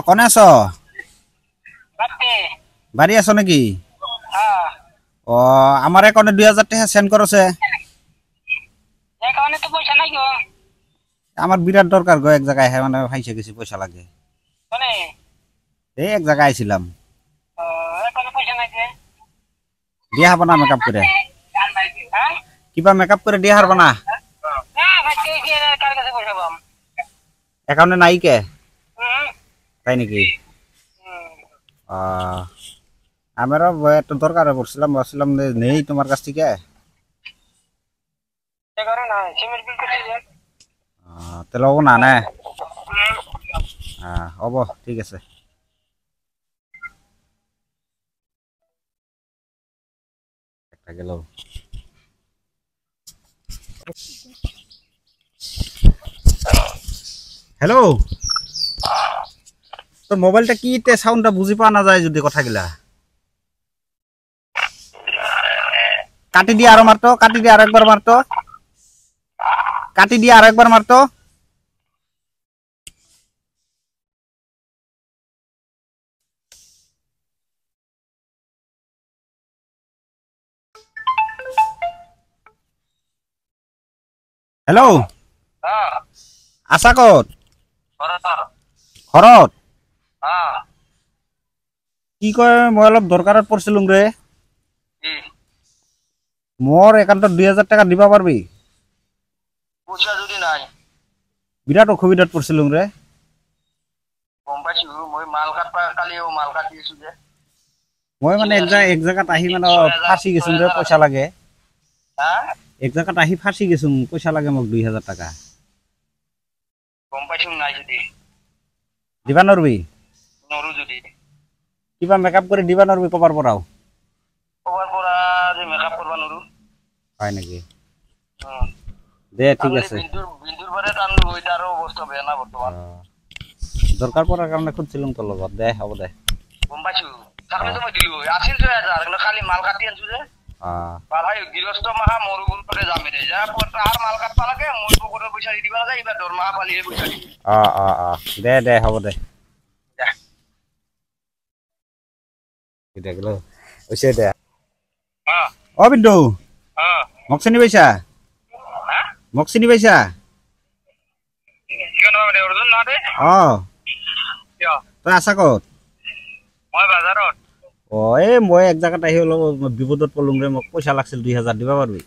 কোনে আছ? বাড়ি আছো নাকি? আমার একাউন্টে 2000 টাকা সেন্ড করছে। আমার বিরাট দরকার গো, এক জায়গায় হ্যাঁ মানে ফাইসে গেছি, পয়সা লাগে। এই এক জায়গায় আইছিলাম। দিয়া হবো না মেকআপ করে? কিবা মেকআপ করে দিয়া হারবা না? অ্যাকাউন্টে নাই কে? তাই নাকি? আমারও একটু দরকারে পড়ছিলাম, ভাবছিলাম যে নেই তোমার কাছ থেকে। তাহলে হবো না না? হব, ঠিক আছে। একটা গেল। হ্যালো, তোর মোবাইলটা কি সাউন্ডটা বুঝি পাওয়া না যায় যদি কথাগুলা। কাটি দিয়ে আরো মারতো, কাটি দিয়ে আরো একবার মারতো, কাটি দিয়ে আরো একবার মারতো। হ্যালো, আছা কত? ঘৰত? কি কয়, মই অলপ দৰকাৰত পৰিছিলো ৰে। মোৰ একাউণ্টত 2000 টাকা দিবা পারবি? পয়সা যদি নাই বিরাট অসুবিধাত পৰিছিলো রে। গম পাইছো, মই মাল কাটবা কালিও মাল কাটি আছো যে। মই মানে এক জায়গাত আহি মানে ফাঁসি গেছো রে, পয়সা লাগে। এক জায়গাত আহি ফাঁসি গেছো, পয়সা লাগে মোক 2000 টাকা। গম পাইছো, নাই যদি দিবা নরবি? নরু যদি কিবা মেকআপ করে দিবা নরবি কবার পরাও? কবার পরা যে মেকআপ করবা নরু। হয় নাকি? দে ঠিক আছে। বিন্দুর বারে টানলো, ওইটারও অবস্থা বেয়া না বর্তমান। দরকার পড়ার কারণে খুঁজছিলাম তোর লগত। দে হব দে। গম পাইছো, থাকলে তো মই দিলো আসিল 6000, খালি মাল কাটি আনছো যে। ভাই গৃহস্থ মাহা মোর উপরে যাবে রে, যা আর মাল কাটবা লাগে, মই পকেটের পয়সা দি দিবা লাগে, এবার দরমাহা পালিয়ে পয়সা দি। দে দে হব দে। গেল ওইসে দে। ও বিন্দু, মোক চিনি পাইছা? মোক চিনি পাইছা? তই আছা কত? মই এক জায়গাত আহি অলপ বিপদত পড়লুম রে, মোক পয়সা লাগছিল 2000 দিবা পারবি?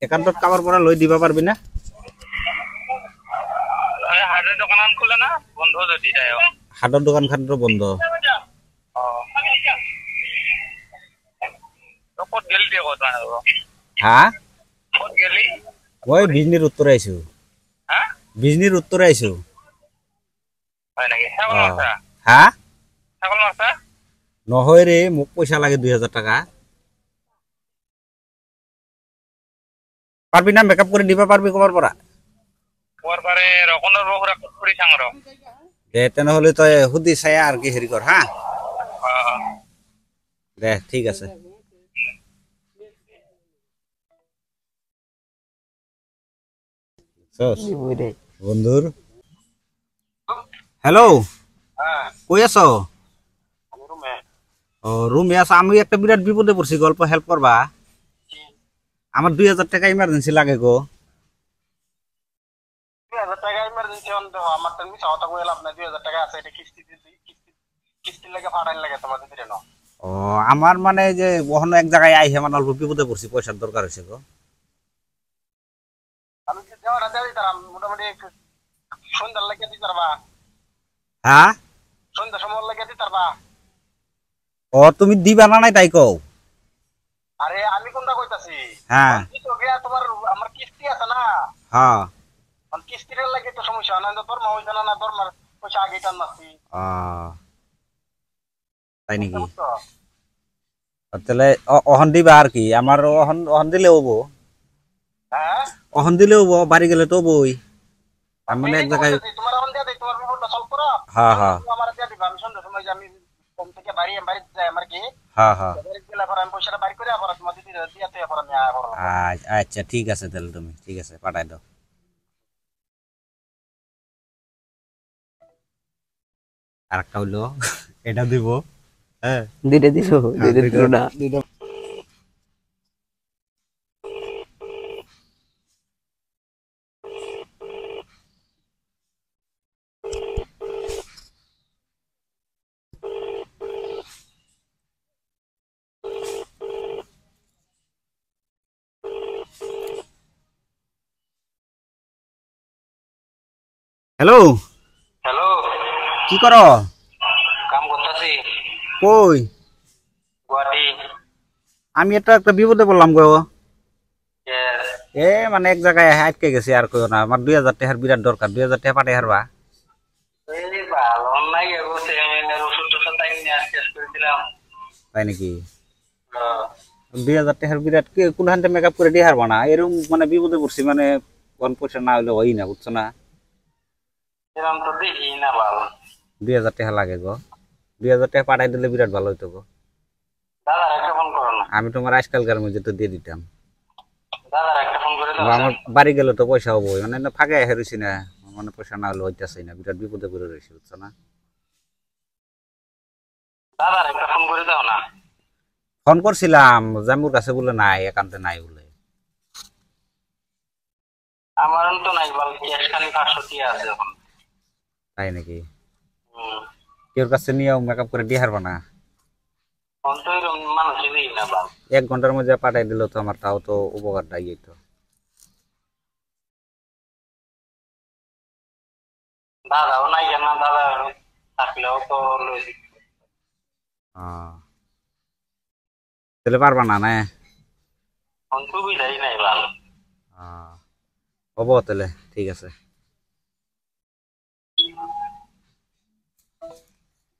একাউন্টত কাবার পরা লই দিবা পারবি না? হাটের দোকান খান বন্ধ। হ্যাঁ, মই বিজনির উত্তরে আইছো। বিজনির উত্তরে আইছো। হ্যাঁ, নহয় রে, মোক পয়সা লাগে 2000 টাকা। পারবি না মেকআপ করে দিবা পারবি কবার পরা? দে তেনেহলে তই সুধি চাই আর কি হেরি কর। হ্যাঁ দে ঠিক আছে। বন্ধুর হ্যালো, কই আছো? রুমে আছো? আমি একটা বিরাট বিপদে পড়ছি, গল্প হেল্প করবা? আমার 2000 টাকা ইমার্জেন্সি লাগে গো। 2000 টাকা ইমার্জেন্সি অন্ত আমার তো মিছা কথা কইলাম আপনার 2000 টাকা আছে, এটা কিস্তি লাগে ফাড়াইল লাগে তোমাদের দিরে না। আমার মানে যে ওখানে এক জায়গায় আইহে মানে অল্প বিপদে পড়ছি, পয়সার দরকার হয়েছে গো। আমি কি দেওয়াটা দেই তারা মোটামুটি সন্ধ্যার লাগে দিতে পারবা? হ্যাঁ, সন্ধ্যা সময় লাগে দিতে পারবা? তুমি দিবা না নাই তাই কও। আরে আমি কোনটা কইতাছি, হ্যাঁ তোমার আমার কিস্তি আছে না। হ্যাঁ, কিস্তির লাগে তো সমস্যা না, তোর মা হইছে না, তোর মার পয়সা আগে টান মারছি। তাই নাকি? তাহলে অহন দিবা আর কি? আমার অহন অহন দিলে হবো। হ্যাঁ, অহন দিলে হবো, বাড়ি গেলে তো বই। আমি মানে এক জায়গায় তোমার অহন দিয়া দেই, তোমার বিপদটা সলভ করো। হ্যাঁ হ্যাঁ, আমার দিয়া দিবা, আমি সন্ধ্যা সময় যে আমি কম থেকে বাড়ি যাই আমার কি। হ্যাঁ হ্যাঁ, আচ্ছা ঠিক আছে তাহলে তুমি ঠিক আছে পাঠাই দাও আর একটা হইলো এটা দিব হ্যাঁ দুইটা দিল দুইটা দিল না হ্যালো হ্যালো কি করো কাম করতেছি কই গুয়াহাটি আমি একটা একটা বিপদে বললাম গো Yes. এ মানে এক জায়গায় আটকে গেছি আর কইও না আমার 2000 টাকার বিরাট দরকার 2000 টাকা পাঠাই হারবা এই ভালো নাই এগোছে ওষুধ টষুধ তাই নিয়ে শেষ করে দিলাম তাই নাকি হ্যাঁ। 2000 টাকার বিরাট কোনখানটা মেকআপ করে দিয়ে হারবা না এরকম মানে বিপদে পড়ছি মানে কোন পয়সা না হইলে হয় না বুঝছো না এরকম তো দেখি না ভালো 2000 টাকা লাগে গো 2000 টাকা পাঠাই দিলে বিরাট ভালো হইতো গো দাদার একটা ফোন করো না আমি তোমার আজকালকার মধ্যে তো দিয়ে দিতাম দাদার একটা ফোন করে দাও আমার বাড়ি গেলে তো পয়সা হবো মানে না ফাঁকে হেরেছি না মানে পয়সা না হলে হইতেছে না বিরাট বিপদে পড়ে রয়েছি বুঝছো না দাদার একটা ফোন করে দাও না ফোন করছিলাম জামুর কাছে বলে নাই একান্তে নাই বলে আমার তো নাই বল ক্যাশ খালি 500 টাকা আছে এখন তাই নাকি হুম কেউর কাছে নিয়েও মেকআপ করে দিয়ে হারবা না ফোন তো এরকম মানুষই দিই না বাল 1 ঘন্টার মধ্যে পাঠাই দিল তো আমার তাও তো উপকারটা ইয়ে তো দাদাও নাই কেন দাদা থাকলেও তো লই দিত তাহলে পারবা না না ফোন সুবিধাই নাই ভালো হবো তাহলে ঠিক আছে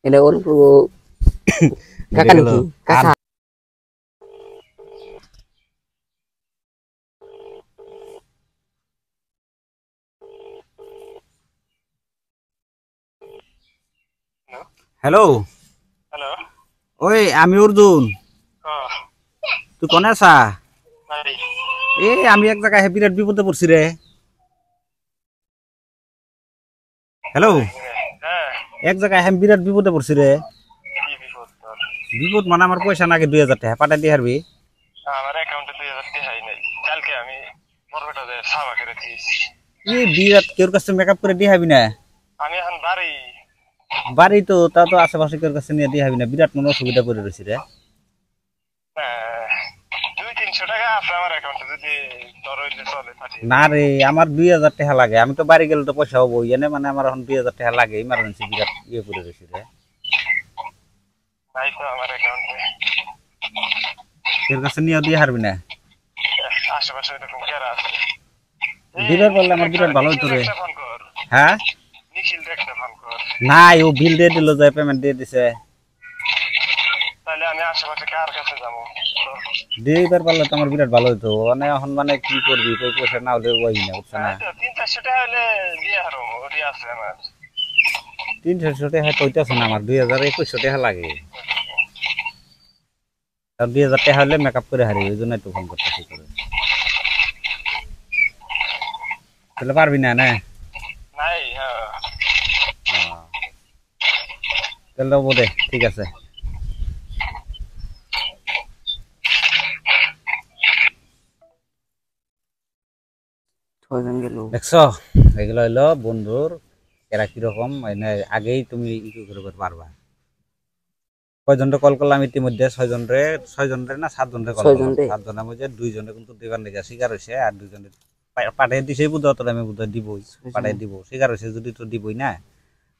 এটা অল্প কাকা নাকি কাকা হ্যালো হ্যালো ওই আমি অর্জুন হ্যাঁ তুই কোনে আছা ভাই এ আমি এক জায়গায় বিরাট বিপদে পড়ছি রে হ্যালো হ্যাঁ এক জায়গায় আমি বিরাট বিপদে পড়ছি রে কি বিপদ তোর বিপদ মানে আমার পয়সা নাকি 2000 টাকা পাঠাই দিয়ে হারবি আমার অ্যাকাউন্টে 2000 টাকা নাই কালকে আমি বরবেটা যে সাবা করে দিয়েছি এই বিরাট কেউর কাছে মেকআপ করে দিয়ে হাবি না আমি এখন বাড়ি বাড়ি তো তা তো আশেপাশে কেউর কাছে নিয়ে দিয়ে হাবি না বিরাট মনে অসুবিধা পড়ে রয়েছি রে 200-300 টাকা আছে আমার অ্যাকাউন্টে যদি তোর হইলে চলে পাঠিয়ে না রে আমার 2000 টাকা লাগে আমি তো বাড়ি গেলে তো পয়সা হবো এনে মানে আমার এখন 2000 টাকা লাগে ইমার্জেন্সি বিরাট ইয়ে পড়ে রয়েছি রে নাই তো আমার অ্যাকাউন্টে কেউর কাছে নিয়ে দিয়ে হারবি না আশেপাশে এরকম কেরা আছে দিবার বললে আমার বিরাট ভালো হইতো রে ফোন কর হ্যাঁ নিখিল দেখতে ফোন কর নাই ও বিল দিয়ে দিল যায় পেমেন্ট দিয়ে দিছে তাহলে আমি আশেপাশে কার কাছে যাবো দিবার পারলে তো আমার বিরাট ভালো হইতো মানে এখন মানে কি করবি কই পয়সা না হলে ওই না বুঝছ না 300-400 টাকা হলে দিয়ে হারো ওটি আছে আমার 300 টাকা কইতাছ না আমার 2021 টাকা লাগে আর 2000 টাকা হলে মেকআপ করে হারি ওই জন্য একটু ফোন করতেছি করে তাহলে পারবি না না নাই হ্যাঁ তাহলে বোধে ঠিক আছে ছয়জন গেল দেখছো এগুলো হইলো বন্ধুর এরা কিরকম মানে আগেই তুমি ই করে পারবা কয়জনরে কল করলাম ইতিমধ্যে 6 জনরে 7 জনরে কল করলাম 7 জনের মধ্যে 2 জনে কিন্তু দিবার লেগে স্বীকার হইছে আর 2 জনে পাঠিয়ে দিছে বুঝো তো আমি বুঝো দিবই পাঠিয়ে দিব স্বীকার হইছে যদি তো দিবই না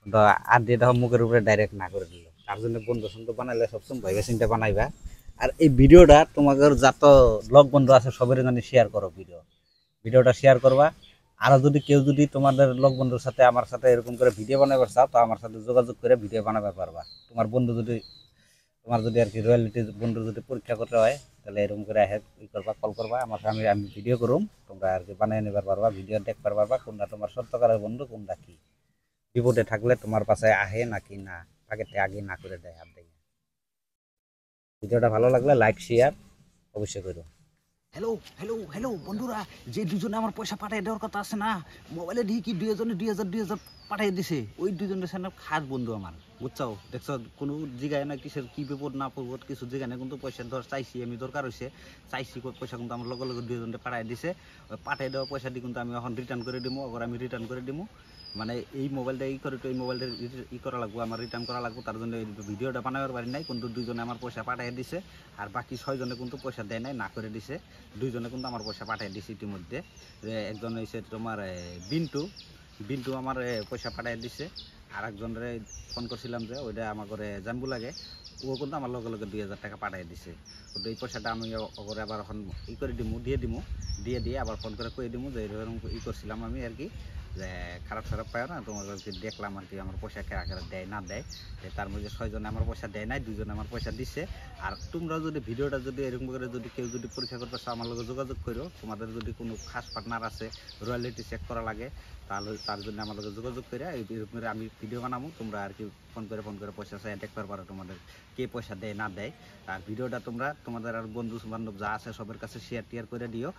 তো আর দিয়ে দাও মুখের উপরে ডাইরেক্ট না করে দিল তার জন্য বন্ধু সন্ধু বানাইলে সবসময় ভাইবা চিন্তা বানাইবা আর এই ভিডিওটা তোমাদের যত ব্লগ বন্ধু আছে সবের জন্য শেয়ার করো ভিডিওটা শেয়ার করবা আর যদি তোমাদের লোক বন্ধুর সাথে আমার সাথে এরকম করে ভিডিও বানাবার চাও তো আমার সাথে যোগাযোগ করে ভিডিও বানাবার পারবা তোমার যদি আর কি রয়্যালিটি বন্ধু যদি পরীক্ষা করতে হয় তাহলে এরকম করে করবা কল করবা আমার আমি ভিডিও করুম তোমরা আর কি বানিয়ে নিবার পারবা ভিডিও দেখবার পারবা কোনটা তোমার সত্যকারের বন্ধু কোনটা কি বিপদে থাকলে তোমার পাশে আহে নাকি না আগে না করে দেয় হাত দেয় ভিডিওটা ভালো লাগলে লাইক শেয়ার অবশ্যই করো। হ্যালো হ্যালো হ্যালো বন্ধুরা, যে দুজনে আমার পয়সা পাঠিয়ে দেওয়ার কথা আছে না, মোবাইলে দিয়ে কি 2000 পাঠিয়ে দিছে, ওই দুজনের সামনে খাস বন্ধু আমার, বুঝছাও? দেখছো কোনো জায়গায় না কিসের কি বিপদ না পড়বো কিছু জায়গায় না, কিন্তু পয়সা ধর চাইছি আমি, দরকার হয়েছে চাইছি, পয়সা কিন্তু আমার লগে লগে দুজনে পাঠিয়ে দিছে। ওই পাঠিয়ে দেওয়া পয়সা দিয়ে কিন্তু আমি এখন রিটার্ন করে দিব, আবার আমি রিটার্ন করে দিব, মানে এই মোবাইলটা করে তো এই মোবাইলটা করা লাগবো, আমার রিটার্ন করা লাগবো, তার জন্য এই ভিডিওটা বানাবার পারি নাই, কিন্তু দুইজনে আমার পয়সা পাঠিয়ে দিছে। আর বাকি 6 জনে কিন্তু পয়সা দেয় নাই, না করে দিছে। দুইজনে কিন্তু আমার পয়সা পাঠিয়ে দিছে ইতিমধ্যে। একজন হয়েছে তোমার বিন্টু বিন্টু আমার পয়সা পাঠিয়ে দিছে। আর একজনের ফোন করছিলাম যে ওইটা আমার ঘরে জানবো লাগে, ও কিন্তু আমার লগে লগে 2000 টাকা পাঠিয়ে দিছে। এই পয়সাটা আমি ওরে আবার এখন করে দিয়ে আবার ফোন করে কয়ে দিমু যে এরকম করছিলাম আমি আর কি, যে খারাপ পায় না, তোমাদেরকে দেখলাম আর কি আমার পয়সা কেরা দেয় না দেয়। তার মধ্যে 6 জনে আমার পয়সা দেয় নাই, 2 জনে আমার পয়সা দিছে। আর তোমরা যদি ভিডিওটা যদি এরকম করে যদি কেউ যদি পরীক্ষা করতে চাও, আমার লগে যোগাযোগ করো। তোমাদের যদি কোনো খাস পার্টনার আছে, রয়্যালিটি চেক করা লাগে, তাহলে তার জন্য আমার লগে যোগাযোগ করে এরকম করে আমি ভিডিও বানাবো। তোমরা আর কি ফোন করে পয়সা চাই দেখতে পারো তোমাদের কে পয়সা দেয় না দেয়। আর ভিডিওটা তোমরা তোমাদের আর বন্ধু বান্ধব যা আছে সবার কাছে শেয়ার করে দিও,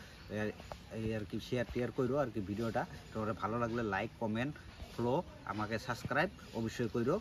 এই আর কি শেয়ার করো আর কি ভিডিওটা। তোমাদের ভালো লাগলে লাইক কমেন্ট ফলো, আমাকে সাবস্ক্রাইব অবশ্যই করো।